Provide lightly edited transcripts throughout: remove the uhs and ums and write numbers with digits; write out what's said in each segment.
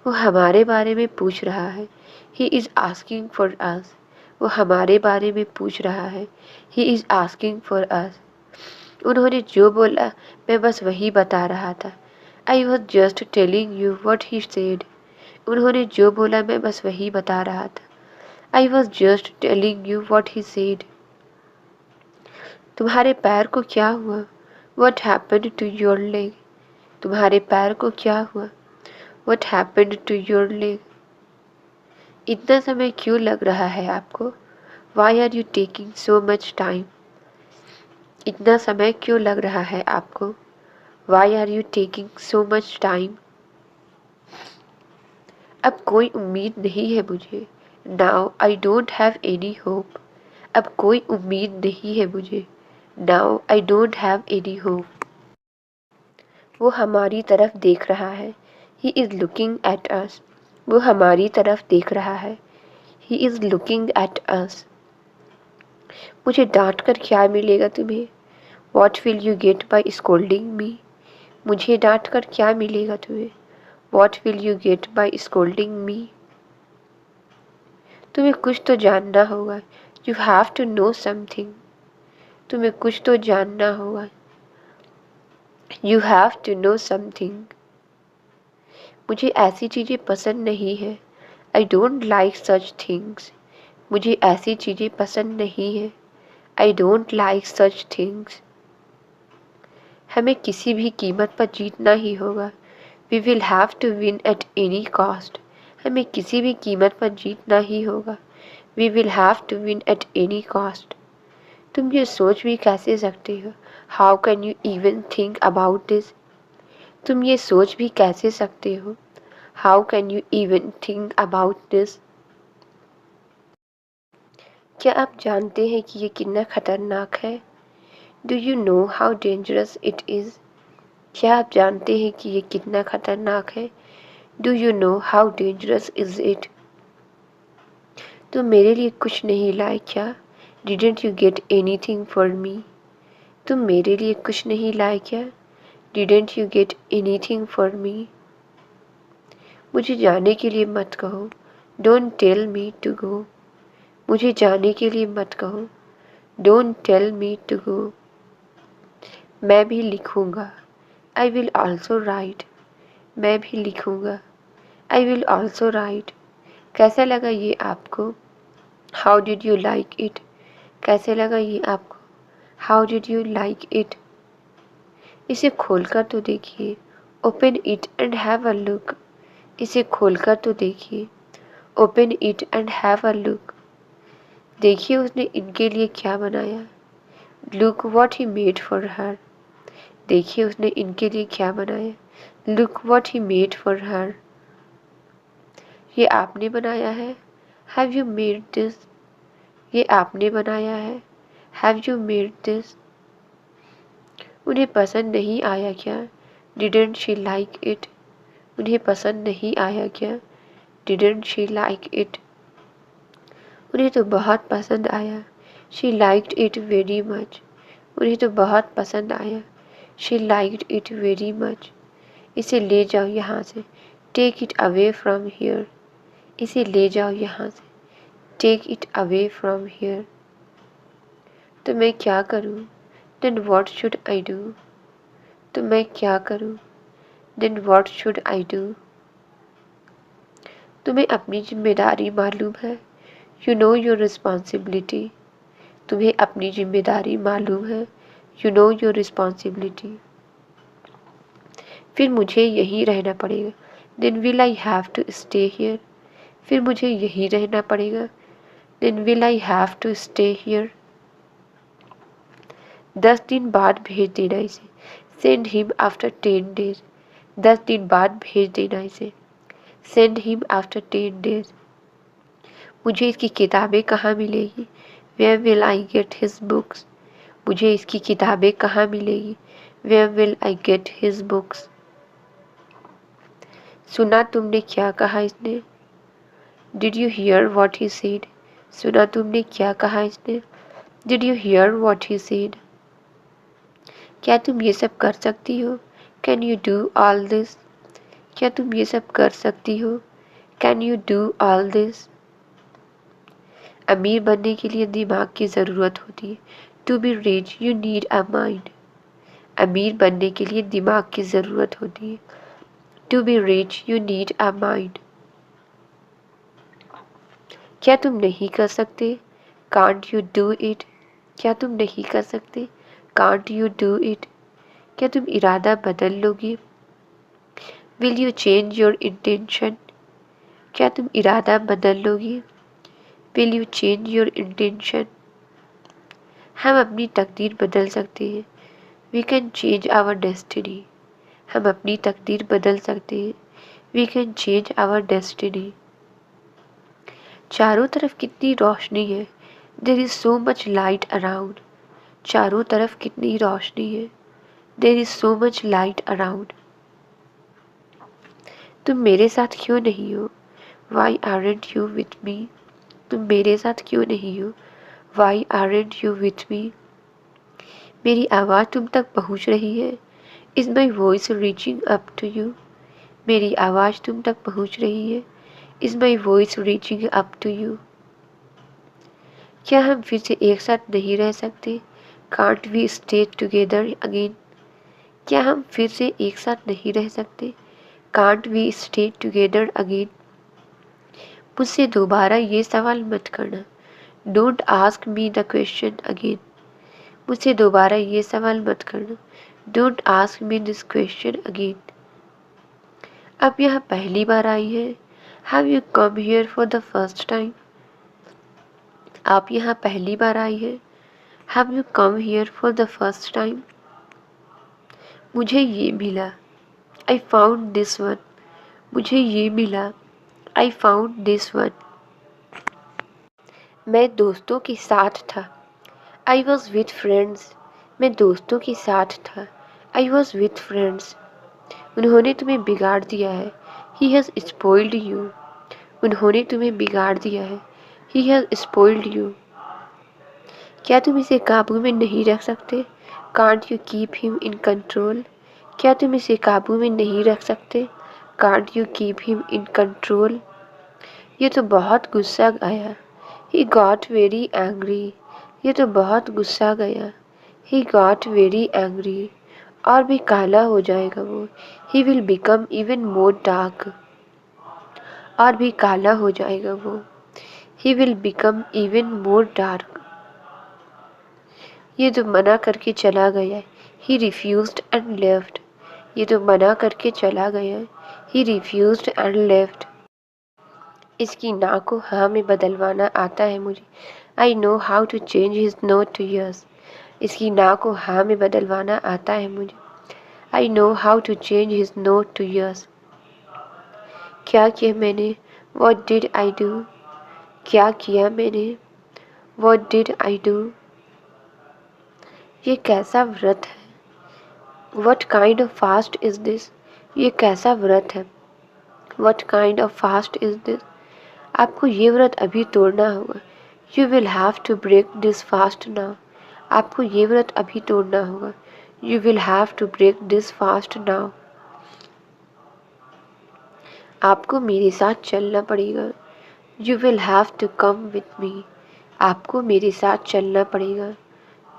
वो हमारे बारे में पूछ रहा है। He is asking for us. वो हमारे बारे में पूछ रहा है। He is asking for us. उन्होंने जो बोला मैं बस वही बता रहा था। I was just telling you what he said. उन्होंने जो बोला मैं बस वही बता रहा था। I was just telling you what he said. तुम्हारे पैर को क्या हुआ? What happened to your leg. तुम्हारे पैर को क्या हुआ? What happened to your leg. इतना समय क्यों लग रहा है आपको? Why are you taking so much time. इतना समय क्यों लग रहा है आपको? Why are you taking so much time. अब कोई उम्मीद नहीं है मुझे। Now I don't have any hope. अब कोई उम्मीद नहीं है मुझे। Now I don't have any hope. वो हमारी तरफ देख रहा है। He is looking at us. वो हमारी तरफ देख रहा है। He is looking at us. मुझे डांट कर क्या मिलेगा तुम्हें? What will you get by scolding me. मुझे डांट कर क्या मिलेगा तुम्हें? What will you get by scolding me. तुम्हें कुछ तो जानना होगा। You have to know something. तुम्हें कुछ तो जानना होगा। You have to know something. मुझे ऐसी चीज़ें पसंद नहीं है। I don't like such things. मुझे ऐसी चीज़ें पसंद नहीं है। I don't like such things. हमें किसी भी कीमत पर जीतना ही होगा। We will have to win at any cost. हमें किसी भी कीमत पर जीतना ही होगा। We will have to win at any cost. तुम ये सोच भी कैसे सकते हो? How can you even think about this. तुम ये सोच भी कैसे सकते हो? How can you even think about this. क्या आप जानते हैं कि ये कितना खतरनाक है? Do you know how dangerous it is. क्या आप जानते हैं कि ये कितना खतरनाक है? Do you know how dangerous is it. तुम मेरे लिए कुछ नहीं लाए क्या? Didn't you get anything for me. तुम मेरे लिए कुछ नहीं लाए क्या? Didn't you get anything for me. मुझे जाने के लिए मत कहो। Don't tell me to go. मुझे जाने के लिए मत कहो। Don't tell me to go. मैं भी लिखूँगा। I will also write. मैं भी लिखूँगा। I will also write. कैसा लगा ये आपको? How did you like it. कैसे लगा ये आपको? How did you like it. इसे खोलकर तो देखिए। Open it and have a look. इसे खोलकर तो देखिए। Open it and have a look. देखिए उसने इनके लिए क्या बनाया। Look what he made for her. देखिए उसने इनके लिए क्या बनाया। Look what he made for her. ये आपने बनाया है। Have you made this. ये आपने बनाया है। Have you made this. उन्हें पसंद नहीं आया क्या? Didn't she like it. उन्हें पसंद नहीं आया क्या? Didn't she like it. उन्हें तो बहुत पसंद आया। She liked it very much. उन्हें तो बहुत पसंद आया। She liked it very much. इसे ले जाओ यहाँ से। Take it away from here. इसे ले जाओ यहाँ से। Take it away from here. तो मैं क्या करूँ? Then what should I do. तो मैं क्या करूँ? Then what should I do. तुम्हें अपनी जिम्मेदारी मालूम है। You know your responsibility. तुम्हें अपनी जिम्मेदारी मालूम है। You know your responsibility. फिर मुझे यहीं रहना पड़ेगा। Then will I have to stay here. फिर मुझे यहीं रहना पड़ेगा। Then will I have to stay here. 10 दिन बाद भेज देना इसे। Send him after 10 days. 10 दिन बाद भेज देना इसे। Send him after 10 days. मुझे इसकी किताबें कहाँ मिलेगी? Where will I get his books. मुझे इसकी किताबें कहाँ मिलेगी? Where will I get his books. सुना तुमने क्या कहा इसने? Did you hear what he said. सुना तुमने क्या कहा इसने? Did you hear what he said. क्या तुम ये सब कर सकती हो? Can you do all this. क्या तुम ये सब कर सकती हो? Can you do all this? अमीर बनने के लिए दिमाग की ज़रूरत होती है। To be rich you need a mind. अमीर बनने के लिए दिमाग की ज़रूरत होती है। To be rich you need a mind. क्या तुम नहीं कर सकते? Can't you do it? क्या तुम नहीं कर सकते? Can't you do it? क्या तुम इरादा बदल लोगी? Will you change your intention? क्या तुम इरादा बदल लोगी? Will you change your intention? हम अपनी तकदीर बदल सकते हैं। We can change our destiny. हम अपनी तकदीर बदल सकते हैं। We can change our destiny. चारों तरफ कितनी रोशनी है। There is so much light around. चारों तरफ कितनी रोशनी है। There is so much light around. तुम मेरे साथ क्यों नहीं हो? Why aren't you with me? तुम मेरे साथ क्यों नहीं हो? Why aren't you with me? मेरी आवाज़ तुम तक पहुंच रही है? Is my voice reaching up to you? मेरी आवाज़ तुम तक पहुंच रही है? Is my voice reaching up to you? क्या हम फिर से एक साथ नहीं रह सकते? Can't we stay together again? क्या हम फिर से एक साथ नहीं रह सकते? Can't we stay together again? मुझसे दोबारा ये सवाल मत करना। Don't ask me the question again. मुझसे दोबारा ये सवाल मत करना। Don't ask me this question again. अब यहाँ पहली बार आई है। Have you come here for the first time? आप यहाँ पहली बार आई है। Have you come here for the first time? मुझे ये मिला। I found this one. मुझे ये मिला। I found this one. मैं दोस्तों के साथ था। I was with friends. मैं दोस्तों के साथ था। I was with friends. उन्होंने तुम्हें बिगाड़ दिया है। He has spoiled you. उन्होंने तुम्हें बिगाड़ दिया है। He has spoiled you. क्या तुम इसे काबू में नहीं रख सकते? Can't you keep him in control? क्या तुम इसे काबू में नहीं रख सकते? Can't you keep him in control? ये तो बहुत गुस्सा आया। He got very angry. ये तो बहुत गुस्सा गया। He got very angry. और भी काला हो जाएगा वो। He will become even more dark. और भी काला हो जाएगा वो। He will become even more dark. ये तो मना करके चला गया। He refused and left. ये तो मना करके चला गया। He refused and left. इसकी ना को हाँ में बदलवाना आता है मुझे। I know how to change his no to yes. इसकी ना को हाँ में बदलवाना आता है मुझे। I know how to change his no to yes. क्या किया मैंने? What did I do? क्या किया मैंने? What did I do? ये कैसा व्रत है? What kind of fast is this? ये कैसा व्रत है? What kind of fast is this? आपको ये व्रत अभी तोड़ना होगा। You will have to break this fast now. आपको ये व्रत अभी तोड़ना होगा। You will have to break this fast now. आपको मेरे साथ चलना पड़ेगा। You will have to come with me. आपको मेरे साथ चलना पड़ेगा।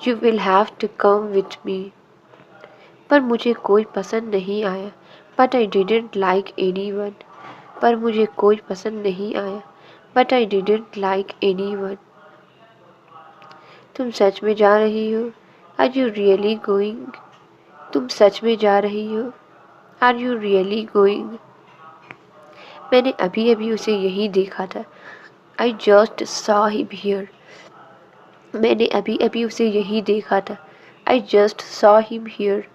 You will have to come with me. पर मुझे कोई पसंद नहीं आया। But I didn't like anyone. पर मुझे कोई पसंद नहीं आया। But I didn't like anyone. तुम सच में जा रही हो? Are you really going? तुम सच में जा रही हो? Are you really going? मैंने अभी अभी उसे यहीं देखा था। I just saw him here. मैंने अभी अभी उसे यहीं देखा था। I just saw him here.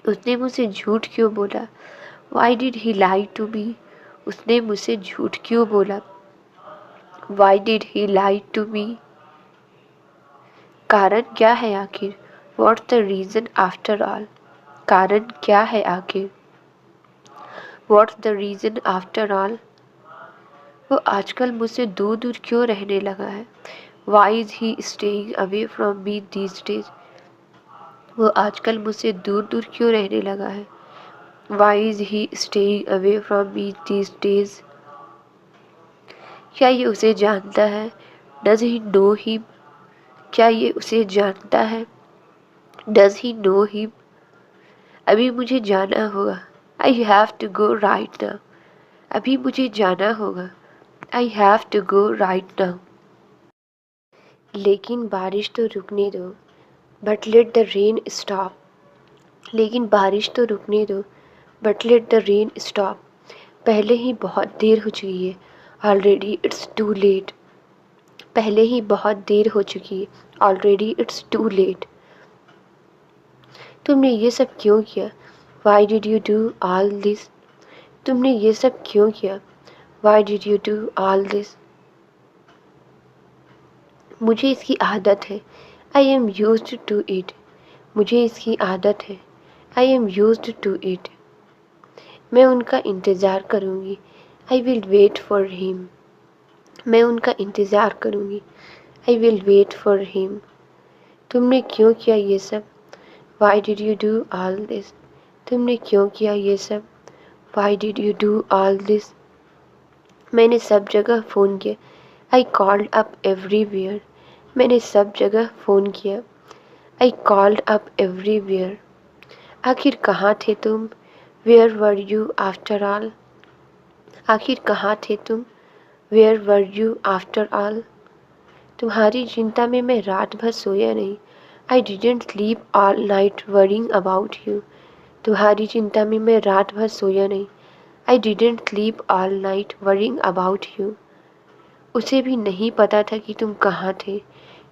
उसने मुझसे झूठ क्यों बोला? Why did he lie to me? उसने मुझसे झूठ क्यों बोला? Why did he lie to me? कारण क्या है आखिर? What's the reason after all? कारण क्या है आखिर? What's the reason after all? वो आजकल मुझसे दूर दूर क्यों रहने लगा है? Y is he staying away from me these days? वो आजकल मुझसे दूर दूर क्यों रहने लगा है? Why is he staying away from me these days? क्या ये उसे जानता है? Does he know him? क्या ये उसे जानता है? Does he know him? अभी मुझे जाना होगा। I have to go right now. अभी मुझे जाना होगा। I have to go right now. लेकिन बारिश तो रुकने दो। But let the rain stop. लेकिन बारिश तो रुकने दो। But let the rain stop. पहले ही बहुत देर हो चुकी है। Already it's too late. पहले ही बहुत देर हो चुकी है। Already it's too late. तुमने ये सब क्यों किया? Why did you do all this? तुमने ये सब क्यों किया? Why did you do all this? मुझे इसकी आदत है। I am used to it. मुझे इसकी आदत है। I am used to it. मैं उनका इंतज़ार करूँगी। I will wait for him. मैं उनका इंतज़ार करूँगी। I will wait for him. तुमने क्यों किया ये सब? Why did you do all this? तुमने क्यों किया ये सब? Why did you do all this? मैंने सब जगह फ़ोन किया। I called up everywhere. मैंने सब जगह फ़ोन किया। I called up everywhere. आखिर कहाँ थे तुम? Where were you after all? आखिर कहाँ थे तुम? Where were you after all? तुम्हारी चिंता में मैं रात भर सोया नहीं। I didn't sleep all night worrying about you. तुम्हारी चिंता में मैं रात भर सोया नहीं। I didn't sleep all night worrying about you. उसे भी नहीं पता था कि तुम कहाँ थे।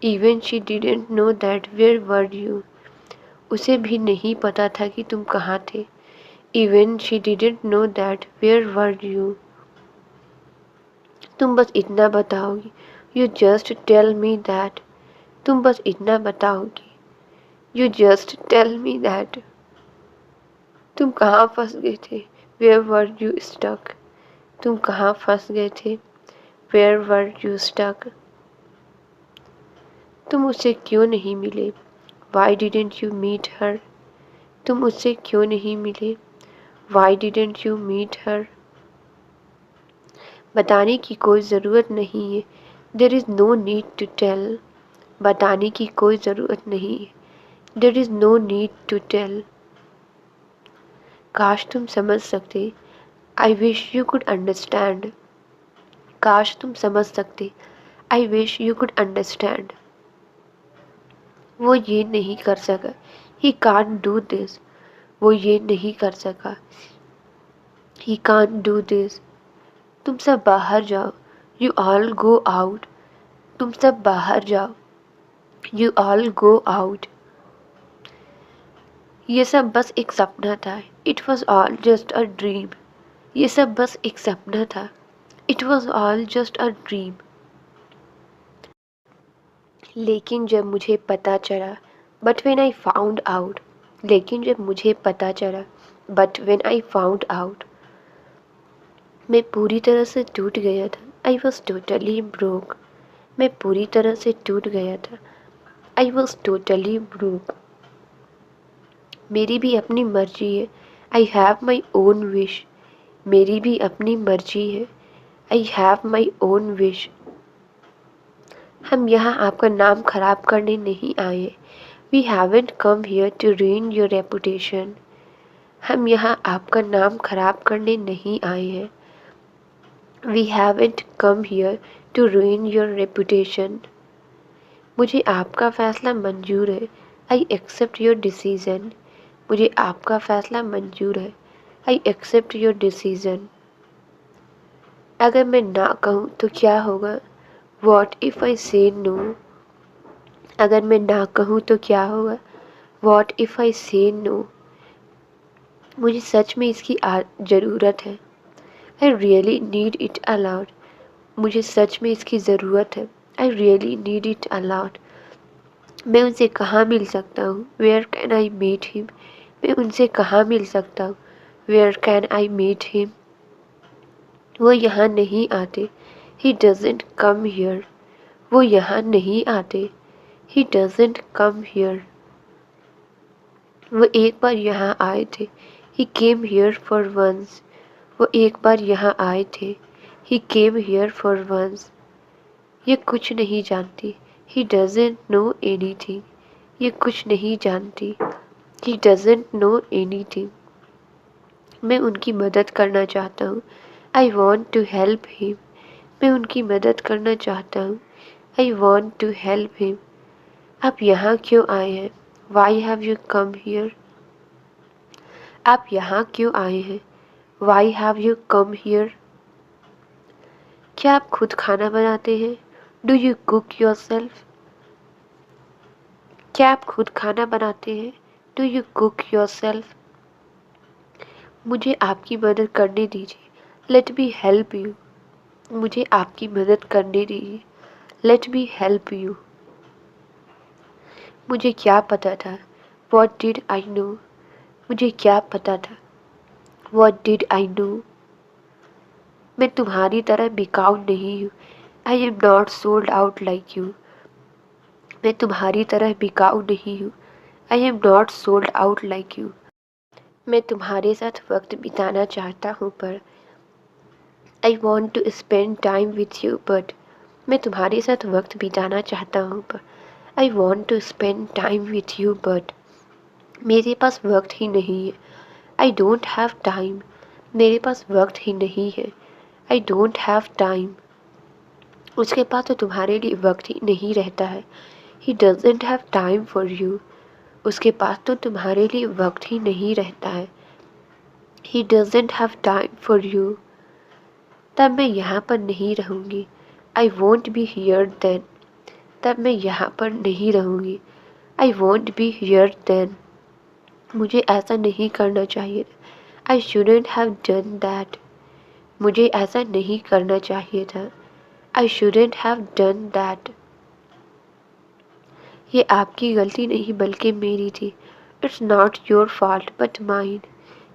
Even she didn't know that where were you. उसे भी नहीं पता था कि तुम कहाँ थे। Even she didn't know that where were you. तुम बस इतना बताओगी। You just tell me that. तुम बस इतना बताओगी। You just tell me that. तुम कहाँ फंस गए थे? Where were you stuck? तुम कहाँ फंस गए थे? Where were you stuck? तुम उससे क्यों नहीं मिले? Why didn't you meet her? तुम उससे क्यों नहीं मिले? Why didn't you meet her? बताने की कोई ज़रूरत नहीं है। There is no need to tell. बताने की कोई ज़रूरत नहीं है। There is no need to tell. काश तुम समझ सकते। I wish you could understand. काश तुम समझ सकते। I wish you could understand. वो ये नहीं कर सका। He can't do this. वो ये नहीं कर सका। He can't do this. तुम सब बाहर जाओ। You all go out. तुम सब बाहर जाओ। You all go out. ये सब बस एक सपना था। It was all just a dream. ये सब बस एक सपना था। It was all just a dream. लेकिन जब मुझे पता चला, but when I found out. लेकिन जब मुझे पता चला, but when I found out. मैं पूरी तरह से टूट गया था। I was totally broke. मैं पूरी तरह से टूट गया था। I was totally broke. मेरी भी अपनी मर्जी है। I have my own wish. मेरी भी अपनी मर्जी है। I have my own wish. हम यहाँ आपका नाम खराब करने नहीं आए। We haven't come here to ruin your reputation. हम यहाँ आपका नाम खराब करने नहीं आए हैं। We haven't come here to ruin your reputation. मुझे आपका फ़ैसला मंजूर है। I accept your decision. मुझे आपका फ़ैसला मंजूर है। I accept your decision. अगर मैं ना कहूँ तो क्या होगा? वॉट इफ़ आई से नो? अगर मैं ना कहूँ तो क्या होगा? वॉट इफ़ आई से नो? मुझे सच में इसकी ज़रूरत है। I really need it aloud. मुझे सच में इसकी ज़रूरत है। I really need it aloud. मैं उनसे कहाँ मिल सकता हूँ? Where can I meet him? मैं उनसे कहाँ मिल सकता हूँ? Where can I meet him? वो यहाँ नहीं आते। He doesn't come here. वो यहाँ नहीं आते। He doesn't come here. वो एक बार यहाँ आए थे। He came here for once. वो एक बार यहाँ आए थे. He came here for once. ये कुछ नहीं जानती. He doesn't know anything. ये कुछ नहीं जानती. He doesn't know anything. मैं उनकी मदद करना चाहता हूँ. I want to help him. मैं उनकी मदद करना चाहता हूँ. I want to help him. आप यहाँ क्यों आए हैं? Why have you come here? आप यहाँ क्यों आए हैं? Why have you come here? क्या आप खुद खाना बनाते हैं? Do you cook yourself? क्या आप खुद खाना बनाते हैं? Do you cook yourself? मुझे आपकी मदद करने दीजिए. Let me help you. मुझे आपकी मदद करने दीजिए. Let me help you. मुझे क्या पता था? What did I know? मुझे क्या पता था? What did I know? मैं तुम्हारी तरह बिकाऊ नहीं हूँ. I am not sold out like you. मैं तुम्हारी तरह बिकाऊ नहीं हूँ. I am not sold out like you. मैं तुम्हारे साथ वक्त बिताना चाहता हूँ पर I want to spend time with you but मैं तुम्हारे साथ वक्त बिताना चाहता हूँ पर I want to spend time with you but मेरे पास वक्त ही नहीं है. I don't have time. मेरे पास वक्त ही नहीं है. I don't have time. उसके पास तो तुम्हारे लिए वक्त ही नहीं रहता है. He doesn't have time for you. उसके पास तो तुम्हारे लिए वक्त ही नहीं रहता है. He doesn't have time for you. तब मैं यहाँ पर नहीं रहूँगी. I won't be here then. तब मैं यहाँ पर नहीं रहूँगी. I won't be here then. मुझे ऐसा नहीं करना चाहिए. I shouldn't have done that. मुझे ऐसा नहीं करना चाहिए था. I shouldn't have done that. ये आपकी गलती नहीं बल्कि मेरी थी. It's not your fault but mine.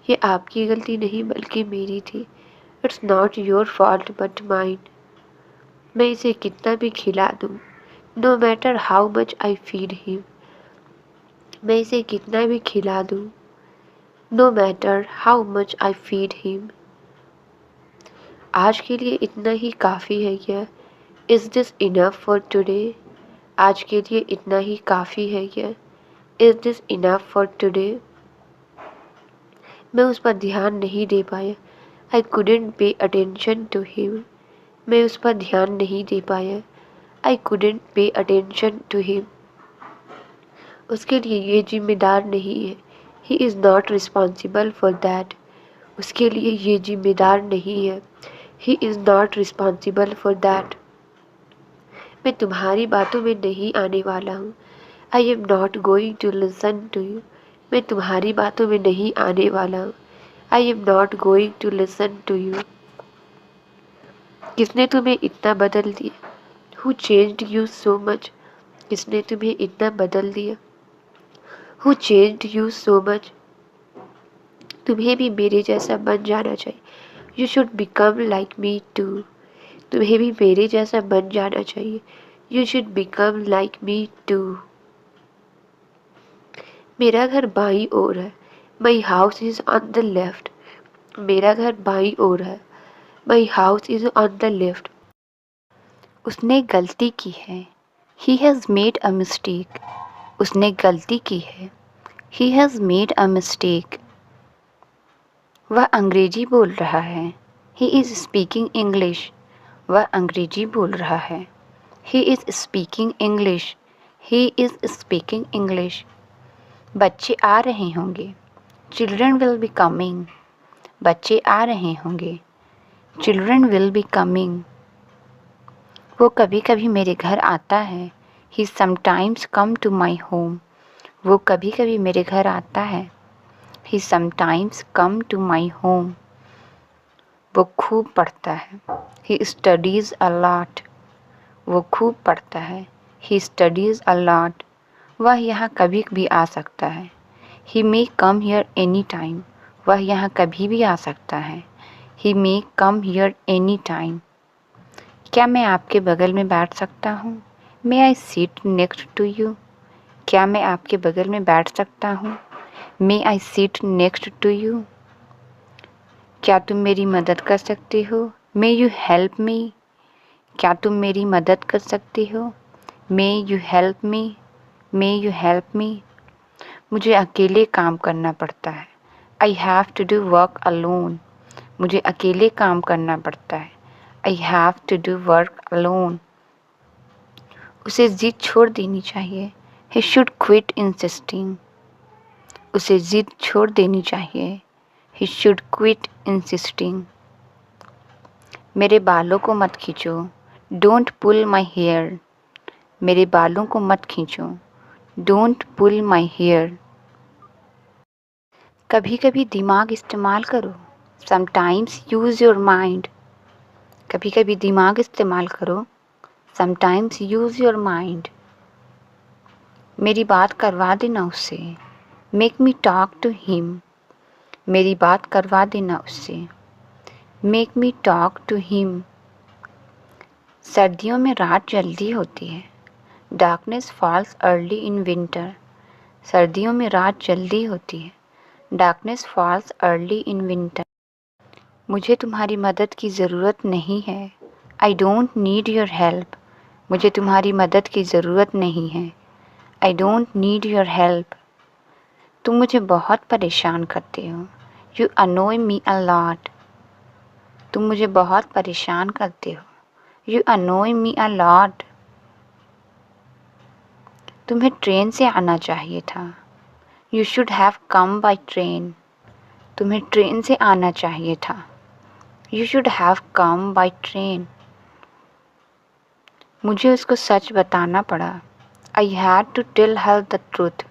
ये आपकी गलती नहीं बल्कि मेरी थी. It's not your fault but mine. मैं इसे कितना भी खिला दूँ. No matter how much I feed him. मैं इसे कितना भी खिला दूँ. No matter how much I feed him. आज के लिए इतना ही काफ़ी है क्या? Is this enough for today? आज के लिए इतना ही काफ़ी है क्या? Is this enough for today? मैं उस पर ध्यान नहीं दे पाया. I couldn't pay attention to him. मैं उस पर ध्यान नहीं दे पाया. I couldn't pay attention to him. उसके लिए ये जिम्मेदार नहीं है. He is not responsible for that. उसके लिए ये जिम्मेदार नहीं है. He is not responsible for that. मैं तुम्हारी बातों में नहीं आने वाला हूँ. I am not going to listen to you. मैं तुम्हारी बातों में नहीं आने वाला हूँ. I am not going to listen to you. किसने तुम्हें इतना बदल दिया? Who changed you so much? किसने तुम्हें इतना बदल दिया? Who changed you so much? तुम्हें भी मेरे जैसा बन जाना चाहिए. You should become like me too. तुम्हें भी मेरे जैसा बन जाना चाहिए. You should become like me too. मेरा घर बाईं ओर है. My house is on the left. मेरा घर बाईं ओर है. My house is on the left. उसने गलती की है. He has made a mistake. उसने गलती की है. He has made a mistake. वह अंग्रेजी बोल रहा है. He is speaking English. वह अंग्रेजी बोल रहा है. He is speaking English. He is speaking English. बच्चे आ रहे होंगे. Children will be coming. बच्चे आ रहे होंगे. Children will be coming. वो कभी कभी मेरे घर आता है. He sometimes come to my home. वो कभी कभी मेरे घर आता है. He sometimes come to my home. वो खूब पढ़ता है. He studies a lot. वो खूब पढ़ता है. He studies a lot. वह यहाँ कभी भी आ सकता है. He may come here any time. वह यहाँ कभी भी आ सकता है. He may come here any time. क्या मैं आपके बगल में बैठ सकता हूँ? May I sit next to you? क्या मैं आपके बगल में बैठ सकता हूँ? May I sit next to you? क्या तुम मेरी मदद कर सकते हो? May you help me? क्या तुम मेरी मदद कर सकते हो? May you help me? May you help me? मुझे अकेले काम करना पड़ता है। I have to do work alone. मुझे अकेले काम करना पड़ता है। I have to do work alone. उसे जिद छोड़ देनी चाहिए। He should quit insisting. उसे जिद छोड़ देनी चाहिए। He should quit insisting. मेरे बालों को मत खींचो। Don't pull my hair. मेरे बालों को मत खींचो। Don't pull my hair. कभी कभी दिमाग इस्तेमाल करो। Sometimes use your mind. कभी कभी दिमाग इस्तेमाल करो। Sometimes use your mind. मेरी बात करवा देना उससे। Make me talk to him. मेरी बात करवा देना उससे। Make me talk to him. सर्दियों में रात जल्दी होती है। Darkness falls early in winter. सर्दियों में रात जल्दी होती है। Darkness falls early in winter. मुझे तुम्हारी मदद की ज़रूरत नहीं है। I don't need your help. मुझे तुम्हारी मदद की ज़रूरत नहीं है। I don't need your help. तुम मुझे बहुत परेशान करते हो। You annoy me a lot. तुम मुझे बहुत परेशान करते हो। You annoy me a lot. तुम्हें ट्रेन से आना चाहिए था। You should have come by train. तुम्हें ट्रेन से आना चाहिए था। You should have come by train. मुझे उसको सच बताना पड़ा। I had to tell her the truth.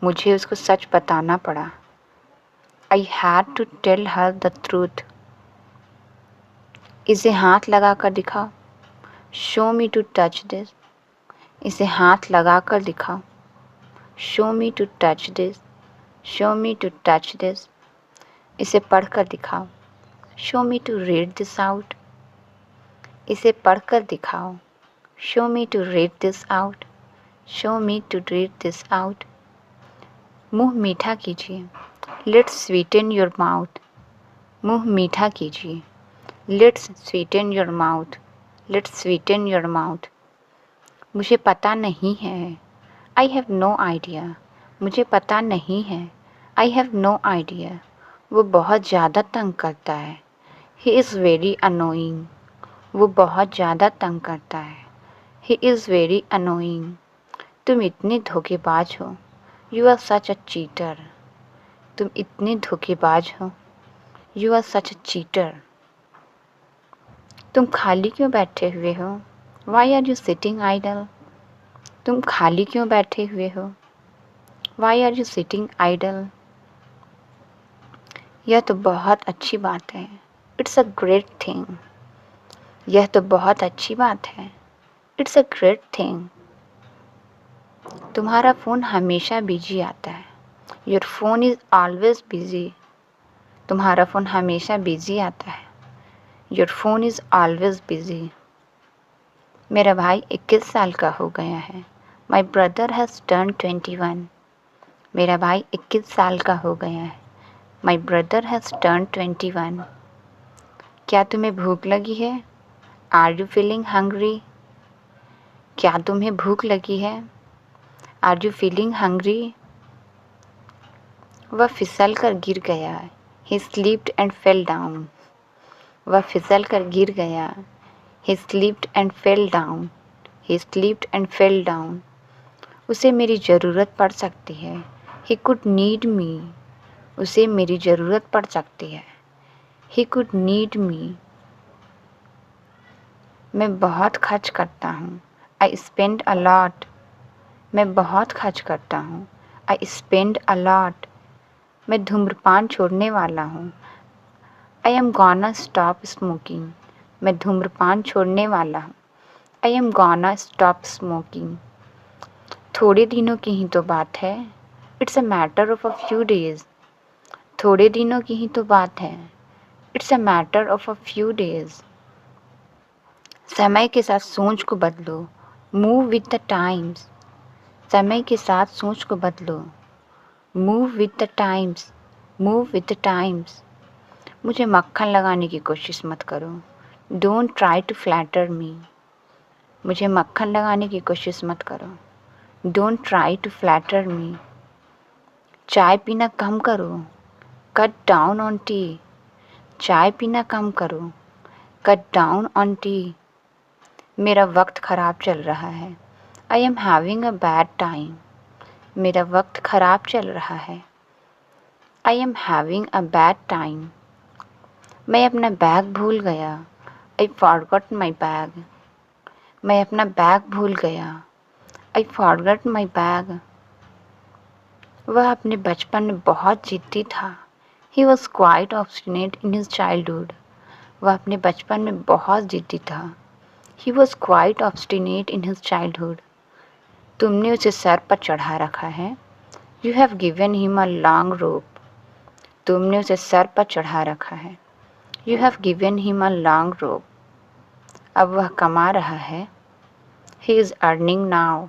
मुझे उसको सच बताना पड़ा। I had to tell her the truth. इसे हाथ लगा कर दिखाओ। Show me to touch this. इसे हाथ लगा कर दिखाओ। Show me to touch this. Show me to touch this. इसे पढ़ कर दिखाओ। Show me to read this out. इसे पढ़ कर दिखाओ। Show me to read this out. Show me to read this out. मुँह मीठा कीजिए। Let's sweeten your mouth. मुँह मीठा कीजिए। Let's sweeten your mouth. Let's sweeten your mouth. मुझे पता नहीं है। I have no idea. मुझे पता नहीं है। I have no idea. वो बहुत ज़्यादा तंग करता है। He is very annoying. वो बहुत ज़्यादा तंग करता है। He is very annoying. तुम इतने धोखेबाज हो। You are such a cheater. तुम इतने धोखेबाज हो। You are such a cheater. तुम खाली क्यों बैठे हुए हो? Why are you sitting idle? तुम खाली क्यों बैठे हुए हो? Why are you sitting idle? यह तो बहुत अच्छी बात है। It's a great thing. यह तो बहुत अच्छी बात है। It's a great thing. तुम्हारा फ़ोन हमेशा बिजी आता है। Your phone is always busy. तुम्हारा फ़ोन हमेशा बिजी आता है। Your phone is always busy. मेरा भाई 21 साल का हो गया है। My brother has turn 21। मेरा भाई 21 साल का हो गया है। My brother has turn 21। क्या तुम्हें भूख लगी है? Are you feeling hungry? क्या तुम्हें भूख लगी है? Are you feeling hungry? वह फिसल कर गिर गया। He slipped and fell down. वह फिसल कर गिर गया। He slipped and fell down. He slipped and fell down. उसे मेरी ज़रूरत पड़ सकती है। He could need me. उसे मेरी ज़रूरत पड़ सकती है। He could need me. मैं बहुत खर्च करता हूँ। I spend a lot. मैं बहुत खर्च करता हूँ। I spend a lot. मैं धूम्रपान छोड़ने वाला हूँ। I am gonna stop smoking. मैं धूम्रपान छोड़ने वाला हूँ। I am gonna stop smoking. थोड़े दिनों की ही तो बात है। It's a matter of a few days. थोड़े दिनों की ही तो बात है। It's a matter of a few days. समय के साथ सोच को बदलो। Move with the times. समय के साथ सोच को बदलो। Move with the times, move with the times. मुझे मक्खन लगाने की कोशिश मत करो। Don't try to flatter me, मुझे मक्खन लगाने की कोशिश मत करो। डोंट ट्राई टू फ्लैटर मी। चाय पीना कम करो। कट डाउन ऑन टी, चाय पीना कम करो। Cut down on T. मेरा वक्त ख़राब चल रहा है। I am having a bad time, मेरा वक्त ख़राब चल रहा है। I am having a bad time. मैं अपना बैग भूल गया। आई फॉरगॉट माई बैग, मैं अपना बैग भूल गया। I forgot my bag. वह अपने बचपन में बहुत जिद्दी था। He was quite obstinate in his childhood, वह अपने बचपन में बहुत जिद्दी था। He was quite obstinate in his childhood. तुमने उसे सर पर चढ़ा रखा है। You have given him a long rope, तुमने उसे सर पर चढ़ा रखा है। You have given him a long rope. अब वह कमा रहा है। ही इज़ अर्निंग नाउ,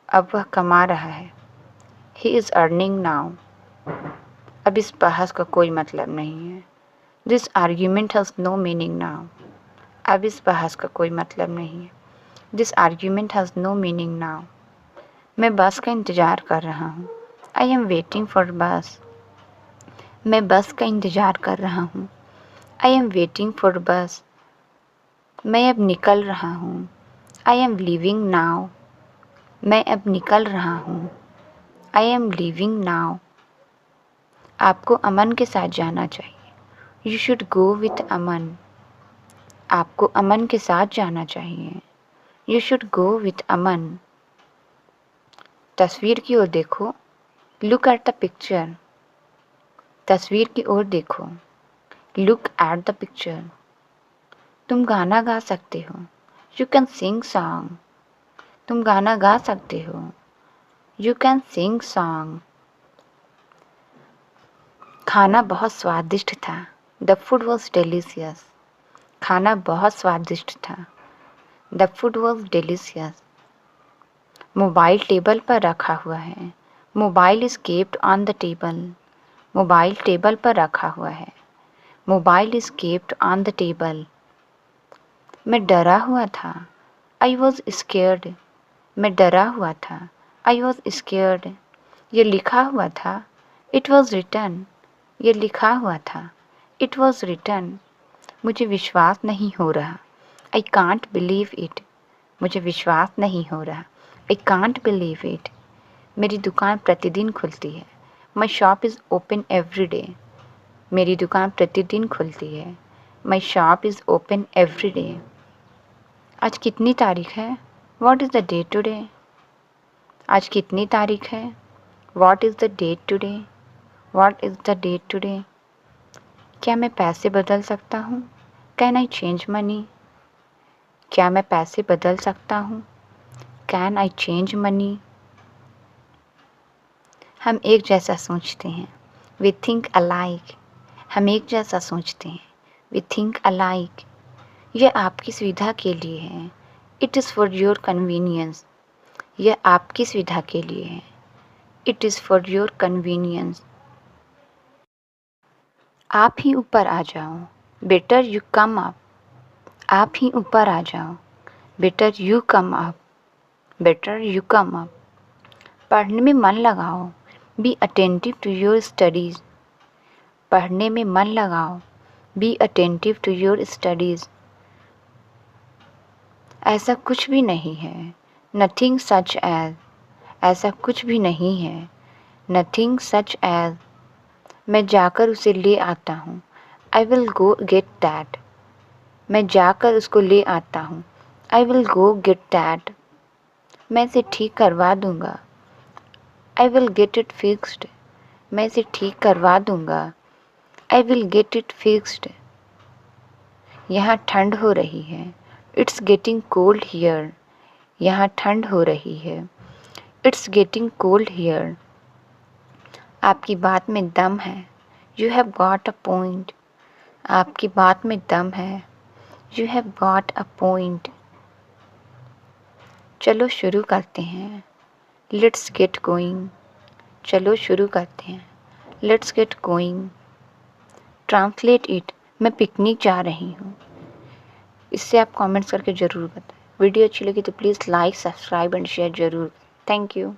अब वह कमा रहा है। He is earning now. अब इस बहस का कोई मतलब नहीं है। This argument has no meaning now, अब इस बहस का कोई मतलब नहीं है। This argument has no meaning now. मैं बस का इंतज़ार कर रहा हूँ। आई एम वेटिंग फॉर बस, मैं बस का इंतज़ार कर रहा हूँ। आई एम वेटिंग फॉर बस। मैं अब निकल रहा हूँ। आई एम लीविंग नाउ, मैं अब निकल रहा हूँ। I am leaving now. आपको अमन के साथ जाना चाहिए। यू शुड गो विथ अमन, आपको अमन के साथ जाना चाहिए। यू शुड गो विथ अमन। तस्वीर की ओर देखो। लुक एट द पिक्चर, तस्वीर की ओर देखो। Look at the picture. तुम गाना गा सकते हो। यू कैन सिंग सॉन्ग, तुम गाना गा सकते हो। You can sing song. खाना बहुत स्वादिष्ट था। द फूड वॉज डेलीशियस, खाना बहुत स्वादिष्ट था। The food was delicious. Mobile table पर रखा हुआ है। Mobile is kept on the table, mobile table पर रखा हुआ है। Mobile is kept on the table. मैं डरा हुआ था। आई वॉज स्केयर्ड, मैं डरा हुआ था। I was scared. ये लिखा हुआ था। इट वॉज रिटन, ये लिखा हुआ था। It was written. मुझे विश्वास नहीं हो रहा। आई कांट बिलीव इट, मुझे विश्वास नहीं हो रहा। I can't believe it. मेरी दुकान प्रतिदिन खुलती है। My shop is open every day, मेरी दुकान प्रतिदिन खुलती है। My shop is open every day. आज कितनी तारीख है? What is the date today? आज कितनी तारीख है? What is the date today? What is the date today? क्या मैं पैसे बदल सकता हूँ? Can I change money? क्या मैं पैसे बदल सकता हूँ? Can I change money? हम एक जैसा सोचते हैं। वी थिंक अलाइक, हम एक जैसा सोचते हैं। We think alike. यह आपकी सुविधा के लिए है। It is for your convenience, यह आपकी सुविधा के लिए है। It is for your convenience. आप ही ऊपर आ जाओ। बेटर यू कम अप, आप ही ऊपर आ जाओ। Better you come up, better you come up. पढ़ने में मन लगाओ। Be attentive to your studies, पढ़ने में मन लगाओ। Be attentive to your studies. ऐसा कुछ भी नहीं है। नथिंग सच एज, ऐसा कुछ भी नहीं है। Nothing such as. मैं जाकर उसे ले आता हूँ। I will go get that, मैं जाकर उसको ले आता हूँ। I will go get that. मैं इसे ठीक करवा दूँगा। I will get it fixed, मैं इसे ठीक करवा दूँगा। I will get it fixed. यहाँ ठंड हो रही है। इट्स गेटिंग कोल्ड हियर, यहाँ ठंड हो रही है। It's getting cold here. आपकी बात में दम है। You have got a point, आपकी बात में दम है। You have got a point. चलो शुरू करते हैं। लेट्स गेट गोइंग, चलो शुरू करते हैं। Let's get going. Translate it, मैं पिकनिक जा रही हूँ। इससे आप कमेंट्स करके ज़रूर बताएं। वीडियो अच्छी लगी तो please like, subscribe and share ज़रूर। Thank you.